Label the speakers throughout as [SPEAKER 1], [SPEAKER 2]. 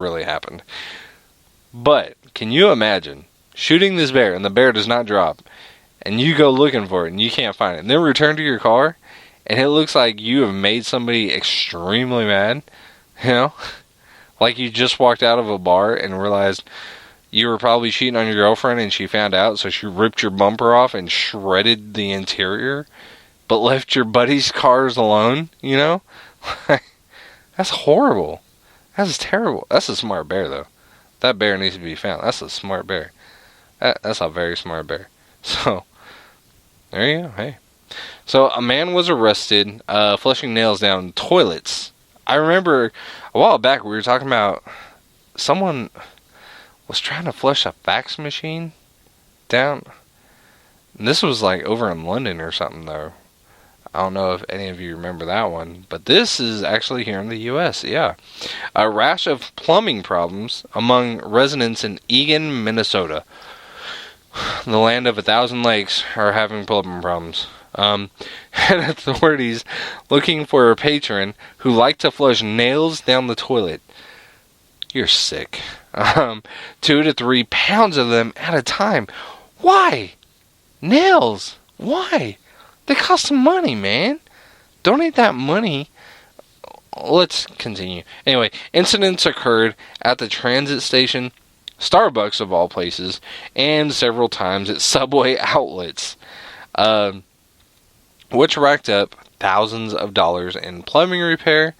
[SPEAKER 1] really happened. But can you imagine shooting this bear and the bear does not drop, and you go looking for it and you can't find it, and then return to your car and it looks like you have made somebody extremely mad, you know? Like you just walked out of a bar and realized you were probably cheating on your girlfriend and she found out, so she ripped your bumper off and shredded the interior, but left your buddy's cars alone, you know? That's horrible. That's terrible. That's a smart bear, though. That bear needs to be found. That's a smart bear. That's a very smart bear. So, there you go. Hey. So, a man was arrested flushing nails down toilets. I remember a while back we were talking about someone was trying to flush a fax machine down. And this was like over in London or something, though. I don't know if any of you remember that one, but this is actually here in the U.S., yeah. A rash of plumbing problems among residents in Eagan, Minnesota. The land of 1,000 lakes are having plumbing problems. And authorities looking for a patron who liked to flush nails down the toilet. You're sick. 2 to 3 pounds of them at a time. Why? Nails. Why? They cost some money, man. Donate that money. Let's continue. Anyway, incidents occurred at the transit station, Starbucks of all places, and several times at subway outlets, which racked up thousands of dollars in plumbing repair.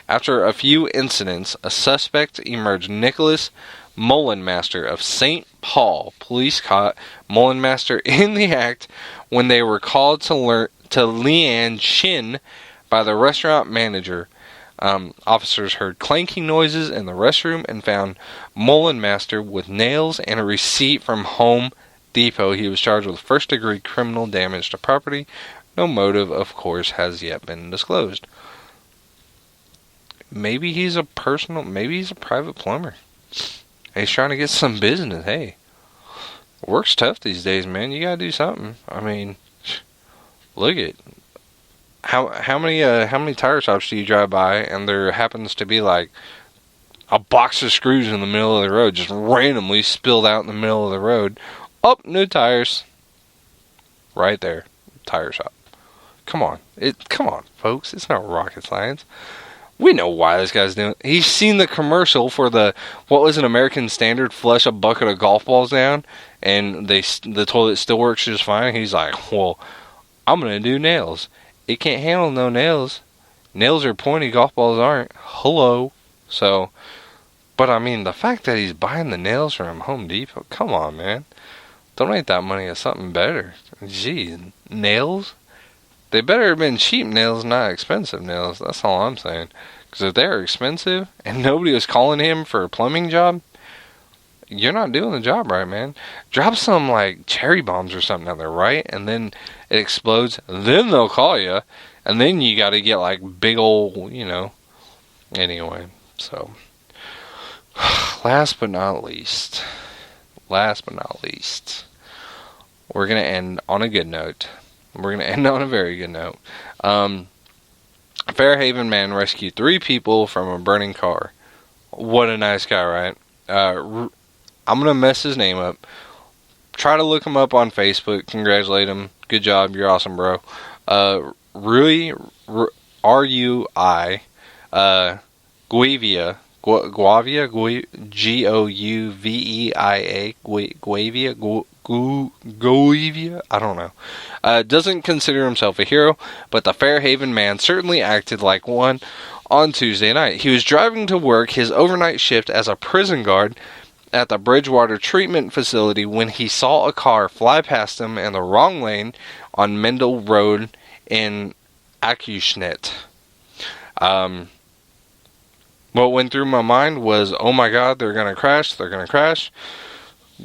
[SPEAKER 1] After a few incidents, a suspect emerged. Nicholas Mullenmaster of St. Paul. Police caught Mullenmaster in the act when they were called to Leanne Shin by the restaurant manager. Officers heard clanking noises in the restroom and found Mullenmaster with nails and a receipt from Home Depot. He was charged with first-degree criminal damage to property. No motive, of course, has yet been disclosed. Maybe he's a private plumber. He's trying to get some business. Hey, work's tough these days, man. You gotta do something. I mean, look at how many tire shops do you drive by and there happens to be like a box of screws in the middle of the road, just randomly spilled out in the middle of the road. Oh, new tires. Right there, tire shop. Come on, folks. It's not rocket science. We know why this guy's doing it. He's seen the commercial for what was an American Standard, flush a bucket of golf balls down, and the toilet still works just fine. He's like, well, I'm going to do nails. It can't handle no nails. Nails are pointy, golf balls aren't. Hello. So, but I mean, the fact that he's buying the nails from Home Depot, come on, man. Donate that money to something better. Gee, nails? They better have been cheap nails, not expensive nails. That's all I'm saying. Because if they're expensive and nobody was calling him for a plumbing job, you're not doing the job right, man. Drop some like cherry bombs or something out there, right? And then it explodes. Then they'll call you. And then you got to get like big old, Anyway, so last but not least, we're going to end on a good note. We're going to end on a very good note. Fairhaven man rescued 3 people from a burning car. What a nice guy, right? I'm going to mess his name up. Try to look him up on Facebook. Congratulate him. Good job. You're awesome, bro. Rui, R-U-I, Guavia, G-O-U-V-E-I-A, Guavia, I don't know. Doesn't consider himself a hero, but the Fairhaven man certainly acted like one on Tuesday night. He was driving to work his overnight shift as a prison guard at the Bridgewater Treatment Facility when he saw a car fly past him in the wrong lane on Mendel Road in Acushnet. What went through my mind was, oh my god, they're going to crash.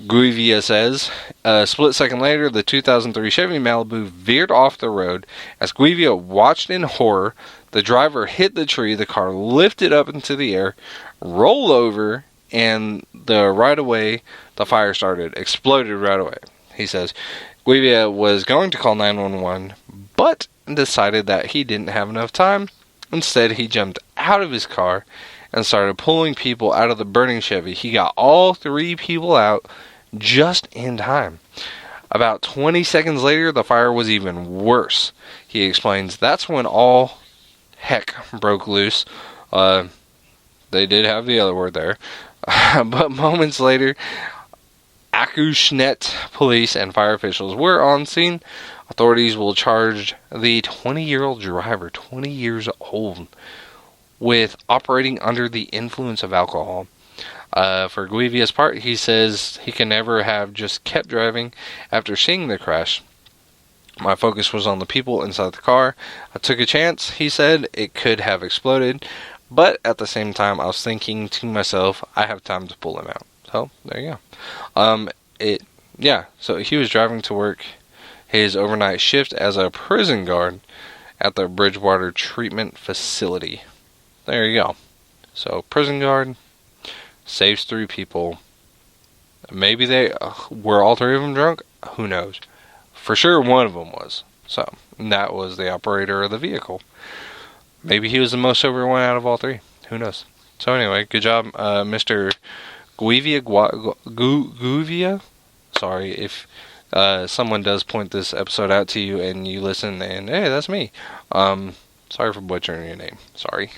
[SPEAKER 1] Guivia says. A split second later, the 2003 Chevy Malibu veered off the road. As Guivia watched in horror, the driver hit the tree, the car lifted up into the air, rolled over, and the fire exploded right away. He says Guivia was going to call 911, but decided that he didn't have enough time. Instead, he jumped out of his car and started pulling people out of the burning Chevy. He got all 3 people out just in time. About 20 seconds later, the fire was even worse. He explains that's when all heck broke loose. They did have the other word there. But moments later, Acushnet police and fire officials were on scene. Authorities will charge the 20-year-old driver, 20 years old, with operating under the influence of alcohol. For Guivia's part, he says he can never have just kept driving after seeing the crash. My focus was on the people inside the car. I took a chance, he said. It could have exploded. But at the same time, I was thinking to myself, I have time to pull him out. So, there you go. So he was driving to work his overnight shift as a prison guard at the Bridgewater Treatment Facility. There you go. So, prison guard saves 3 people. Maybe they were all 3 of them drunk? Who knows? For sure, one of them was. So, that was the operator of the vehicle. Maybe he was the most sober one out of all 3. Who knows? So anyway, good job, Mr. Guivia. Sorry if someone does point this episode out to you and you listen and, hey, that's me. Sorry for butchering your name. Sorry.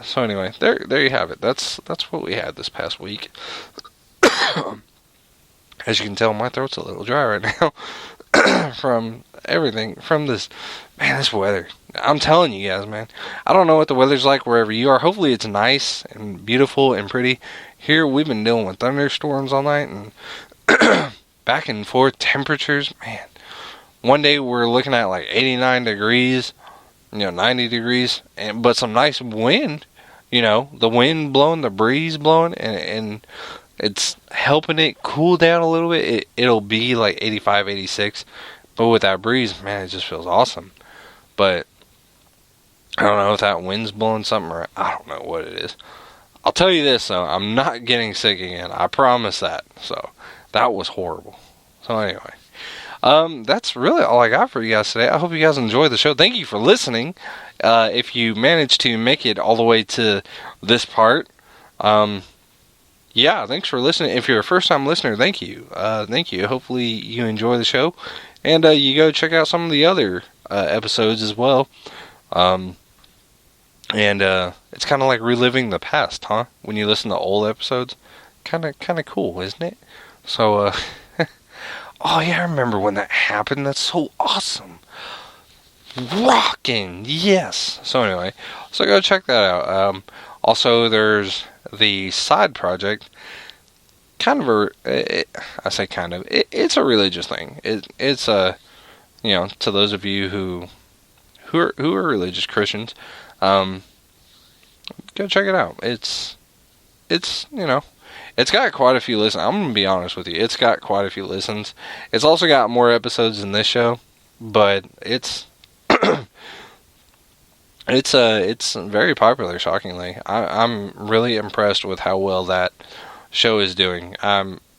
[SPEAKER 1] So anyway, there you have it. That's what we had this past week. As you can tell, my throat's a little dry right now from everything, from this weather. I'm telling you guys, man. I don't know what the weather's like wherever you are. Hopefully it's nice and beautiful and pretty. Here we've been dealing with thunderstorms all night and back and forth temperatures. Man, one day we're looking at like 89 degrees, 90 degrees, but some nice wind. The wind blowing, the breeze blowing, and it's helping it cool down a little bit. It'll be like 85, 86. But with that breeze, man, it just feels awesome. But I don't know if that wind's blowing something or I don't know what it is. I'll tell you this, though. I'm not getting sick again. I promise that. So, that was horrible. So, anyway. That's really all I got for you guys today. I hope you guys enjoyed the show. Thank you for listening. If you managed to make it all the way to this part, thanks for listening. If you're a first-time listener, thank you. Thank you. Hopefully you enjoy the show. And you go check out some of the other episodes as well. It's kind of like reliving the past, huh? When you listen to old episodes. Kind of cool, isn't it? So, oh yeah, I remember when that happened. That's so awesome. Rocking, yes. So anyway, so go check that out. Also, there's the side project. It's a religious thing. It's to those of you who are religious Christians, go check it out. It's got quite a few listens. I'm gonna be honest with you. It's got quite a few listens. It's also got more episodes than this show, but it's it's very popular. Shockingly, I'm really impressed with how well that show is doing.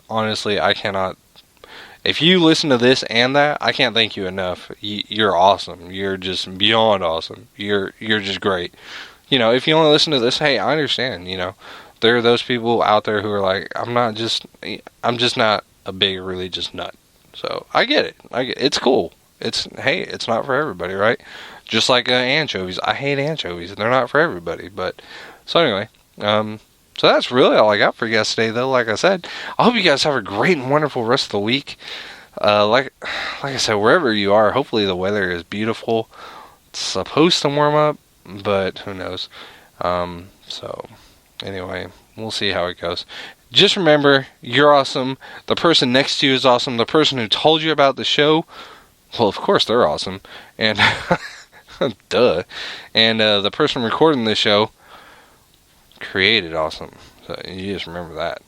[SPEAKER 1] Honestly, I cannot. If you listen to this and that, I can't thank you enough. You're awesome. You're just beyond awesome. You're just great. If you only listen to this, hey, I understand. There are those people out there who are like, I'm just not a big religious nut. So I get it. It's cool. It's not for everybody, right? Just like anchovies. I hate anchovies. They're not for everybody. But so anyway, so that's really all I got for you guys today, though. Like I said, I hope you guys have a great and wonderful rest of the week. Like I said, wherever you are, hopefully the weather is beautiful. It's supposed to warm up, but who knows? So anyway, we'll see how it goes. Just remember, you're awesome. The person next to you is awesome. The person who told you about the show, well, of course they're awesome. And duh. And the person recording this show created awesome. So you just remember that.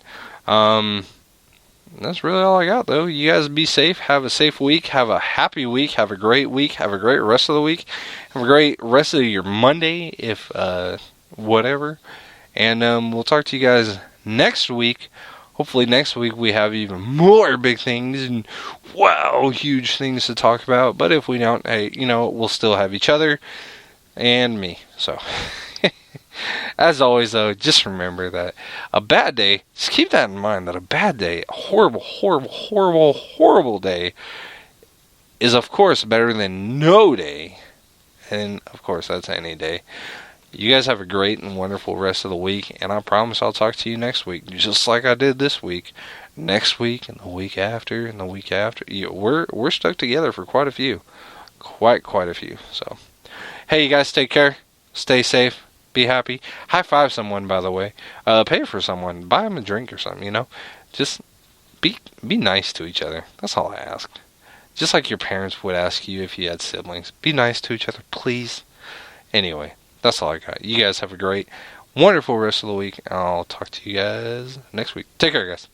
[SPEAKER 1] That's really all I got, though. You guys be safe. Have a safe week. Have a happy week. Have a great week. Have a great rest of the week. Have a great rest of your Monday, if whatever. And we'll talk to you guys next week. Hopefully next week we have even more big things and huge things to talk about. But if we don't, hey, we'll still have each other and me. So As always, though, just remember that a bad day, just keep that in mind, that a bad day, a horrible, horrible, horrible, horrible day, is of course better than no day. And of course, that's any day. You guys have a great and wonderful rest of the week, and I promise I'll talk to you next week, just like I did this week. Next week, and the week after, and the week after. We're stuck together for quite a few. Quite a few. So, hey, you guys, take care. Stay safe. Be happy. High five someone, by the way. Pay for someone. Buy them a drink or something, you know. Just be nice to each other. That's all I ask. Just like your parents would ask you if you had siblings. Be nice to each other, please. Anyway, that's all I got. You guys have a great, wonderful rest of the week. I'll talk to you guys next week. Take care, guys.